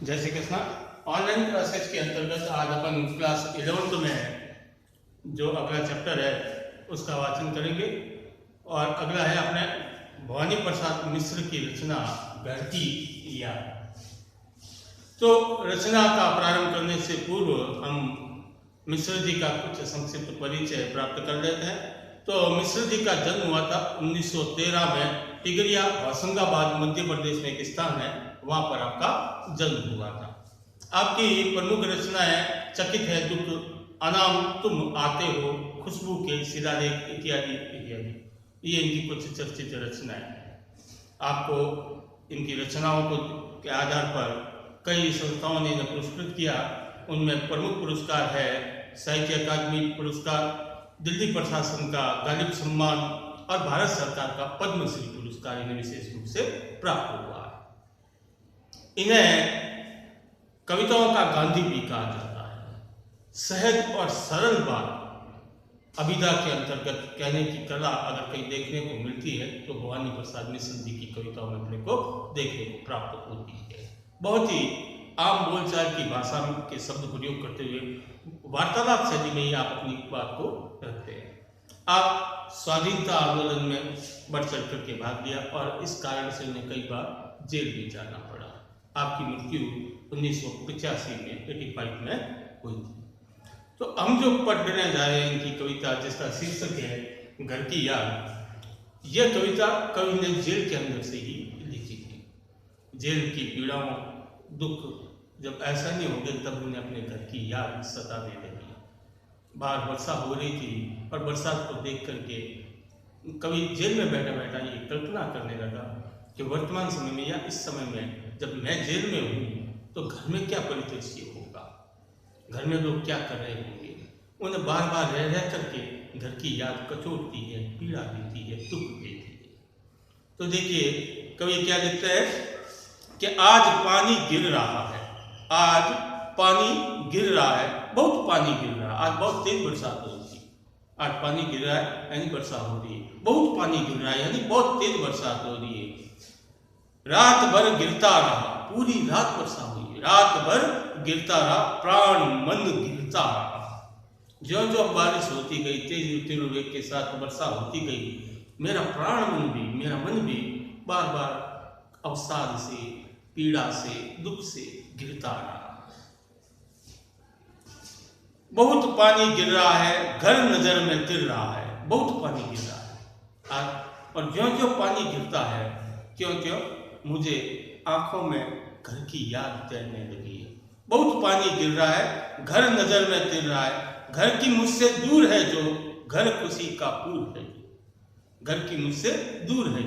जय Shri Krishna. Online classes के अंतर्गत आज अपन क्लास 11th में जो अगला चैप्टर है उसका वाचन करेंगे और अगला है अपने भवानी प्रसाद मिश्र की रचना घर की याद। तो रचना का प्रारंभ करने से पूर्व हम मिश्र जी का कुछ संक्षिप्त परिचय प्राप्त कर लेते हैं। तो मिश्र जी का जन्म हुआ था 1913 में टिगरिया होशंगाबाद मध्य प्रदेश में एक स्थान है, वहां पर आपका जन्म हुआ था। आपकी प्रमुख रचनाएं चकित है दुख, अनाम तुम आते हो, खुशबू के शिलालेख इत्यादि इत्यादि, ये इनकी कुछ चर्चित रचनाएं हैं। आपको इनकी रचनाओं को के आधार पर कई संस्थाओं ने इन्हें पुरस्कृत किया। उनमें प्रमुख पुरस्कार है साहित्य अकादमी पुरस्कार, दिल्ली प्रशासन का गालिब सम्मान और भारत सरकार का पद्मश्री पुरस्कार इन्हें विशेष रूप से प्राप्त हुआ है। इन्हें कविताओं का गांधी भी कहा जाता है। सहज और सरल बात अभिधा के अंतर्गत कहने की कला अगर कहीं देखने को मिलती है तो भवानी प्रसाद मिश्र जी की कविताओं में अपने को देखने को प्राप्त होती है। बहुत ही आम बोलचाल की भाषा के शब्द प्रयोग करते हुए वार्तालाप शैली में ही आप अपनी बात को रखते हैं। आप स्वाधीनता आंदोलन में बढ़ चढ़ करके भाग लिया और इस कारण से उन्हें कई बार जेल भी जाना पड़ा। आपकी मृत्यु 1985 में 85 में हुई थी। तो हम जो पढ़ने जा रहे हैं इनकी कविता जिसका शीर्षक है घर की याद। यह कविता कवि ने जेल के अंदर से ही लिखी थी। जेल की पीड़ाओं दुख जब ऐसा नहीं हो गया तब उन्हें अपने घर की याद सताने लगी। बाहर वर्षा हो रही थी और बरसात को देख करके कवि जेल में बैठा बैठा ये कल्पना करने लगा कि वर्तमान समय में या इस समय में जब मैं जेल में हूँ तो घर में क्या परिदृश्य होगा, घर में लोग क्या कर रहे होंगे। उन्हें बार बार रह रह करके घर की याद कचोटती है, पीड़ा देती है, दुख देती है। तो देखिए कवि क्या लिखता है कि आज पानी गिर रहा है, आज पानी गिर रहा है, बहुत पानी गिर रहा है। आज बहुत तेज बरसात हो रही है। आज पानी गिर रहा है यानी वर्षा हो रही है, बहुत पानी गिर रहा है यानी बहुत तेज बरसात हो रही है। रात भर गिरता रहा, पूरी रात वर्षा हुई, रात भर गिरता रहा, प्राण मन गिरता रहा। ज्यों ज्यों बारिश होती गई, तेज तीव्र वेग के साथ वर्षा होती गई, मेरा प्राण मन भी, मेरा मन भी बार बार अवसाद से, पीड़ा से, दुख से गिरता रहा। बहुत पानी गिर रहा है, घर नजर में तिर रहा है, बहुत पानी गिर रहा है। और ज्यों ज्यों पानी गिरता है क्यों क्यों मुझे आंखों में घर की याद तैरने लगी है। बहुत पानी गिर रहा है, घर नजर में तिर रहा है, घर की मुझसे दूर है जो, घर खुशी का पूर है, घर की मुझसे दूर है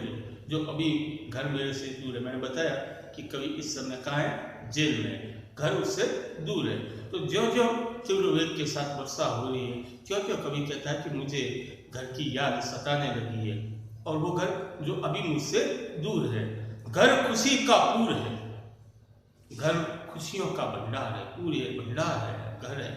जो अभी घर मेरे से दूर है। मैंने बताया कि कवि इस समय कहाँ है, जेल में, घर उससे दूर है। तो ज्यों ज्यों तीव्र वेग के साथ वर्षा हो रही है क्यों क्यों कवि कहता है कि मुझे घर की याद सताने लगी है और वो घर जो अभी मुझसे दूर है। घर खुशी का पूर है, घर खुशियों का भंडार है, पूरे भंडार है, घर है,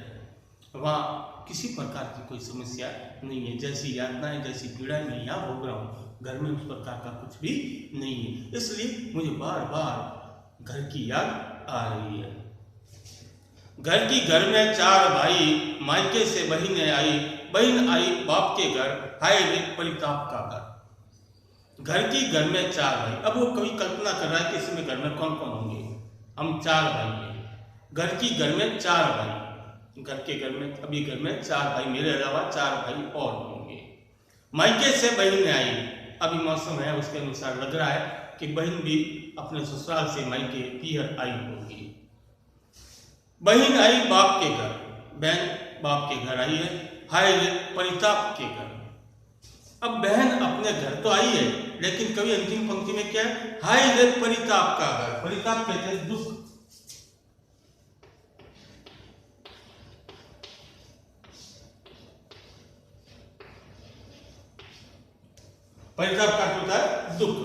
वहाँ किसी प्रकार की कोई समस्या नहीं है। जैसी यातनाएं, जैसी पीड़ाएं मैं यहाँ भोग रहा हूँ, घर में उस प्रकार का कुछ भी नहीं है। इसलिए मुझे बार बार घर की याद आ रही है। घर में चार भाई, मायके से बहनें आई, बहन आई बाप के घर, हाय रे परिताप का घर। घर में चार भाई। अब वो कवि कल्पना कर रहा है कि इसमें घर में कौन कौन होंगे। हम चार भाई हैं, घर में चार भाई, घर में अभी घर में चार भाई, मेरे अलावा चार भाई और होंगे। मायके से बहनें आई, अभी मौसम है उसके अनुसार लग रहा है कि बहन भी अपने ससुराल से मायके पीहर आई होगी। बहन आई बाप के घर, बहन बाप के घर आई है, हाय रे परिताप के घर। अब बहन अपने घर तो आई है लेकिन कवि अंतिम पंक्ति में क्या है, हाय रे परिताप का घर। परिताप कहते हैं दुख। परिताप का होता है दुख।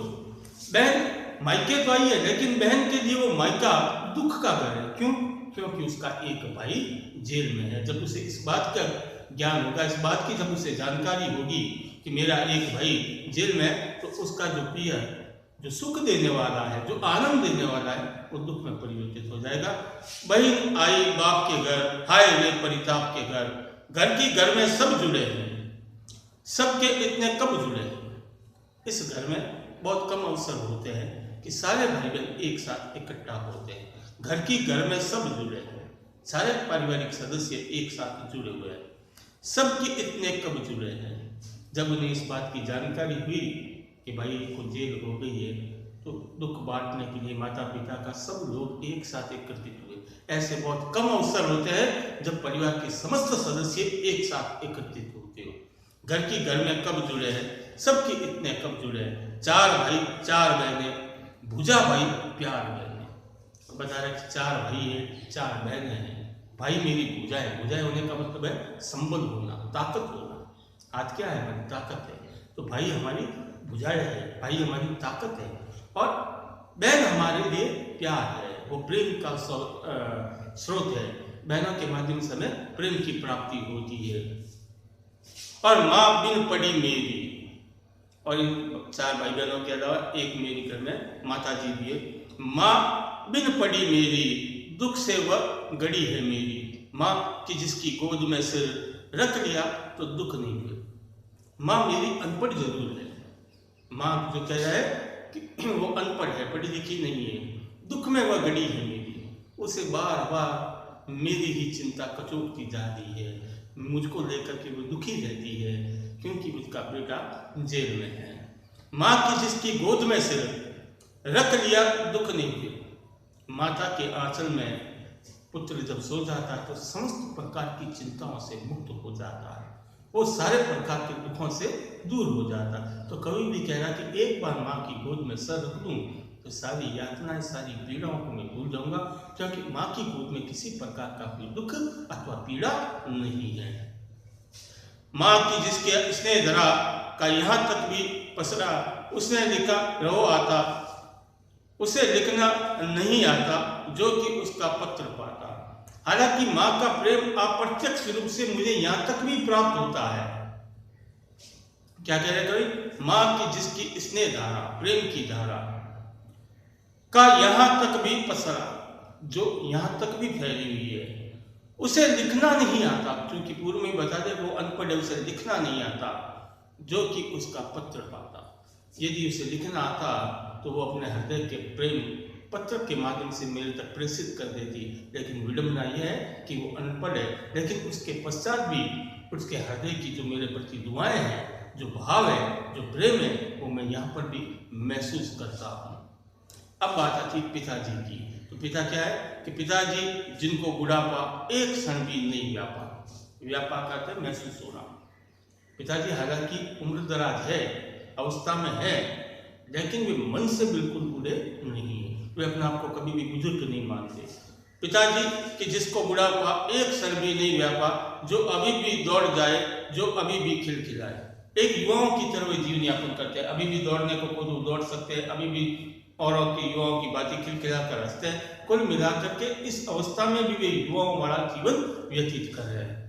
बहन मायके तो आई है लेकिन बहन के लिए वो मायका दुख का घर है। क्यों? क्योंकि उसका एक भाई जेल में है। जब उसे इस बात का ज्ञान होगा, इस बात की जब उसे जानकारी होगी कि मेरा एक भाई जेल में, तो उसका जो पियर, जो सुख देने वाला है, जो आनंद देने वाला है, वो दुख में परिवर्तित हो जाएगा। बहन आई बाप के घर, हाय रे परिताप के घर। घर में सब जुड़े हैं, सबके इतने कब जुड़े हैं। इस घर में बहुत कम अवसर होते हैं कि सारे भाई बहन एक साथ इकट्ठा होते हैं। घर में सब जुड़े हैं, सारे पारिवारिक सदस्य एक साथ जुड़े हुए हैं, सबके इतने कब जुड़े हैं। जब उन्हें इस बात की जानकारी हुई कि भाई को जेल हो गई है, तो दुख बांटने के लिए माता पिता का सब लोग एक साथ एकत्रित हुए। ऐसे बहुत कम अवसर होते हैं जब परिवार के समस्त सदस्य एक साथ एकत्रित होते हो। घर में कब जुड़े हैं, सबके इतने कब जुड़े हैं। 4 भाई 4 बहनें, भुजा भाई प्यार बहनें। बता रहे 4 भाई है, 4 बहनें हैं। भाई मेरी भुजा है, भुजा होने का मतलब है संबल होना, ताकत होना। हाथ क्या है, हमारी ताकत है। तो भाई हमारी भुजाएं है, भाई हमारी ताकत है, और बहन हमारे लिए प्यार है, वो प्रेम का स्रोत है। बहनों के माध्यम से हमें प्रेम की प्राप्ति होती है। और माँ बिन पड़ी मेरी, और इन 4 भाई बहनों के अलावा एक मेरी घर में माता जी भी है। माँ बिन पड़ी मेरी, दुख से वह गड़ी है मेरी। माँ की जिसकी गोद में सिर रख लिया तो दुख नहीं हुए। माँ मेरी अनपढ़ जरूर है, माँ जो कह रहा है कि वो अनपढ़ है, पढ़ी लिखी नहीं है, दुख में वह गड़ी है मेरी। उसे बार बार मेरी ही चिंता कचोटती जा रही है, मुझको लेकर के वो दुखी रहती है क्योंकि उसका बेटा जेल में है। माँ की जिसकी गोद में सिर रख लिया दुख नहीं हुए। माता के आंचल में पुत्र जब सो जाता है तो समस्त प्रकार की चिंताओं से मुक्त हो जाता है, वो सारे प्रकार के दुखों से दूर हो जाता। तो कवि भी कह रहा कि एक बार माँ की गोद में सर रख दूं तो सारी यातनाएं, सारी पीड़ाओं को मैं भूल जाऊंगा, क्योंकि माँ की गोद में किसी प्रकार का कोई दुख अथवा पीड़ा नहीं है। माँ की जिसके स्नेह धरा का यहाँ तक भी पसरा, उसने लिखा रहो आता, उसे लिखना नहीं आता जो कि उसका पत्र पाता। हालांकि माँ का प्रेम अप्रत्यक्ष रूप से मुझे यहाँ तक भी प्राप्त होता है। क्या कह रहे कवि, माँ की जिसकी स्नेह धारा, प्रेम की धारा का यहाँ तक भी पसरा, जो यहाँ तक भी फैली हुई है, उसे लिखना नहीं आता, क्योंकि पूर्व में बता दे वो अनपढ़ है, उसे लिखना नहीं आता, जो कि उसका पत्र पाता। यदि उसे लिखना आता तो वो अपने हृदय के प्रेम पत्र के माध्यम से मेरे तक प्रेषित कर देती। लेकिन विडंबना यह है कि वो अनपढ़ है, लेकिन उसके पश्चात भी उसके हृदय की जो मेरे प्रति दुआएं हैं, जो भाव है, जो प्रेम है, वो मैं यहाँ पर भी महसूस करता हूँ। अब बात आती पिताजी की। तो पिता क्या है कि पिताजी जिनको बुढ़ापा एक क्षण भी नहीं व्यापा करते महसूस होना। पिताजी हालांकि उम्र दराज है, अवस्था में है, लेकिन वे मन से बिल्कुल बूढ़े नहीं है। वे अपने आप को कभी भी बुजुर्ग नहीं मानते। पिताजी कि जिसको बुढ़ापा एक क्षण भी नहीं व्यापा, जो अभी भी दौड़ जाए, जो अभी भी खिलखिलाए। एक युवाओं की तरह वे जीवन यापन करते हैं, अभी भी दौड़ने को खुद दौड़ सकते हैं, अभी भी औरों की युवाओं की बातें खिलखिला कर हंसते हैं। कुल मिलाकर के इस अवस्था में भी वे युवाओं वाला जीवन व्यतीत कर रहे हैं।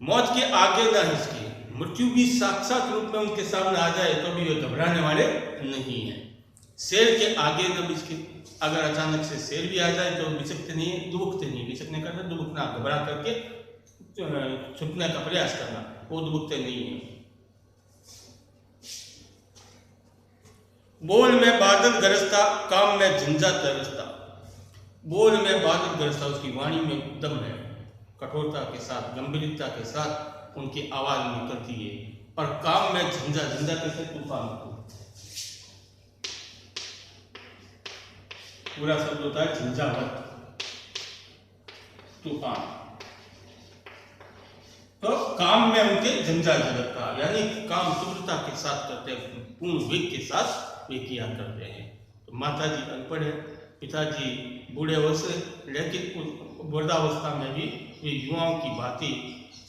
मौत के आगे न हिचके, मृत्यु भी साक्षात रूप में उनके सामने आ जाए तो भी वे घबराने वाले नहीं हैं। शेर के आगे न बिचके, अगर अचानक से शेर भी आ जाए तो बिचकते नहीं है, दुबकते नहीं। बिचकने का दुबकना, घबरा करके छुपने का प्रयास करना, वो दुबकते नहीं है। बोल में बादल गरजता, काम में झंझा तरसता। बोल में बादल गरजता, उसकी वाणी में दम है, कठोरता के साथ, गंभीरता के साथ उनकी आवाज निकलती है। और काम में झंझा, झंझा कैसे, तूफान को पूरा शब्द होता है झंझावत, तूफान। तो काम में उनके झंझा झलकता, यानी काम तीव्रता के साथ करते हैं, पूर्ण वेग के साथ वे किया करते हैं। तो माता जी अनपढ़ है, पिताजी बूढ़े अवस्थे, लेकिन वृद्धावस्था में भी वे युवाओं की भांति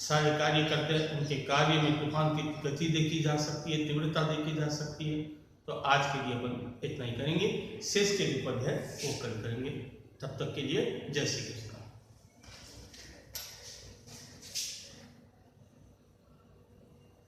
सारे कार्य करते हैं। उनके कार्य में तूफान की गति देखी जा सकती है, तीव्रता देखी जा सकती है। तो आज के लिए अपन इतना ही करेंगे, शेष के जो पद है वो कल करेंगे। तब तक के लिए जय श्री कृष्ण।